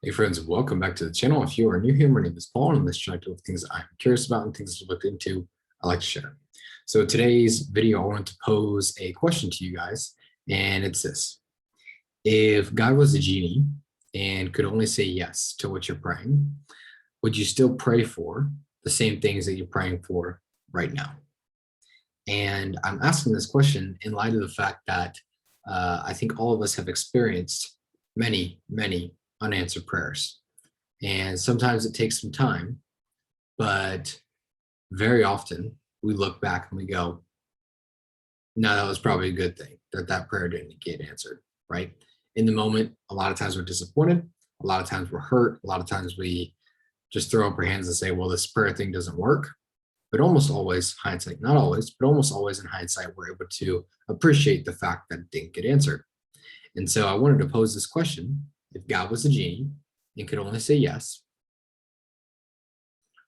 Hey friends, welcome back to the channel. If you are new here, my name is Paul, and on this channel with things I'm curious about and things to look into, I like to share. So today's video, I want to pose a question to you guys, and it's this. If God was a genie and could only say yes to what you're praying, would you still pray for the same things that you're praying for right now? And I'm asking this question in light of the fact that I think all of us have experienced many unanswered prayers. And sometimes it takes some time, but very often we look back and we go, no, that was probably a good thing that that prayer didn't get answered, right? In the moment, a lot of times we're disappointed. A lot of times we're hurt. A lot of times we just throw up our hands and say, well, this prayer thing doesn't work. But almost always, hindsight, not always, but almost always in hindsight, we're able to appreciate the fact that it didn't get answered. And so I wanted to pose this question. If God was a genie and could only say yes,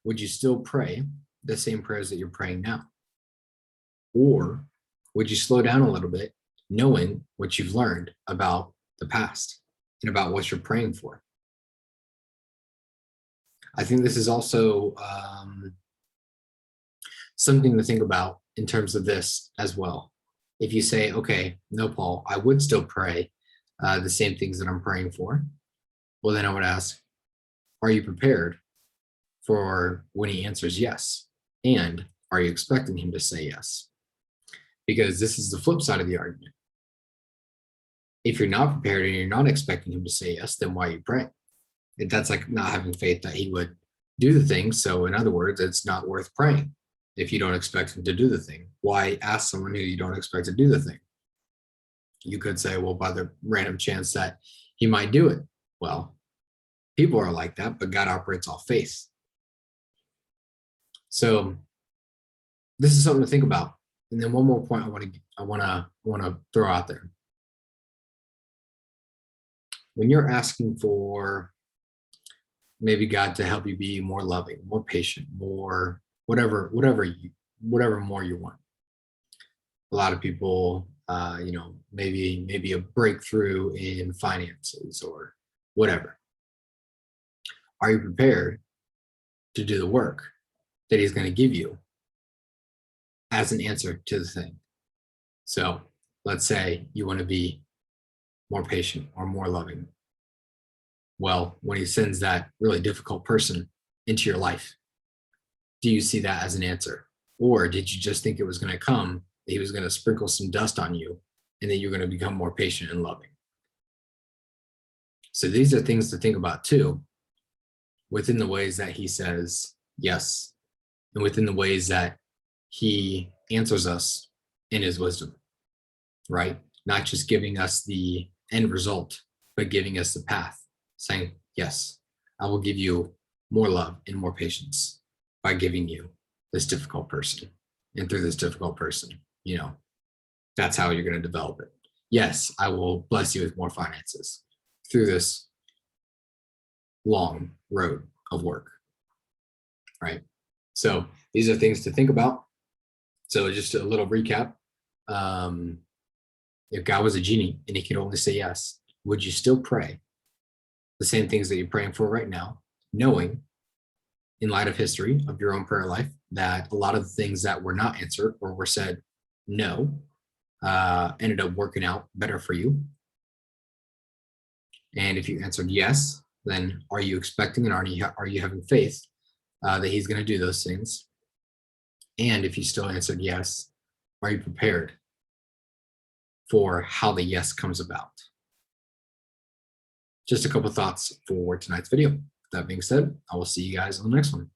would you still pray the same prayers that you're praying now? Or would you slow down a little bit, knowing what you've learned about the past and about what you're praying for? I think this is also something to think about in terms of this as well. If you say, okay, no, Paul, I would still pray the same things that I'm praying for, well, then I would ask, are you prepared for when he answers yes? And are you expecting him to say yes? Because this is the flip side of the argument. If you're not prepared and you're not expecting him to say yes, then why are you praying? That's like not having faith that he would do the thing. So in other words, it's not worth praying. If you don't expect him to do the thing, why ask someone who you don't expect to do the thing? You could say, well, by the random chance that he might do it. Well, people are like that, but God operates off faith. So this is something to think about. And then one more point I want to throw out there. When you're asking for maybe God to help you be more loving, more patient, more whatever more you want. A lot of people, maybe a breakthrough in finances or whatever. Are you prepared to do the work that he's going to give you as an answer to the thing? So let's say you want to be more patient or more loving. Well, when he sends that really difficult person into your life, do you see that as an answer? Or did you just think it was going to come, he was going to sprinkle some dust on you, and then you're going to become more patient and loving? So these are things to think about too, within the ways that he says yes, and within the ways that he answers us in his wisdom, right? Not just giving us the end result, but giving us the path, saying, yes, I will give you more love and more patience by giving you this difficult person. And through this difficult person, that's how you're going to develop it. Yes, I will bless you with more finances through this long road of work, right? So these are things to think about. So just a little recap. If God was a genie and he could only say yes, would you still pray the same things that you're praying for right now, knowing in light of history of your own prayer life that a lot of the things that were not answered or were said no ended up working out better for you? And if you answered yes, then are you expecting and are you having faith that he's going to do those things? And if you still answered yes, are you prepared for how the yes comes about? Just a couple thoughts for tonight's video. That being said, I will see you guys on the next one.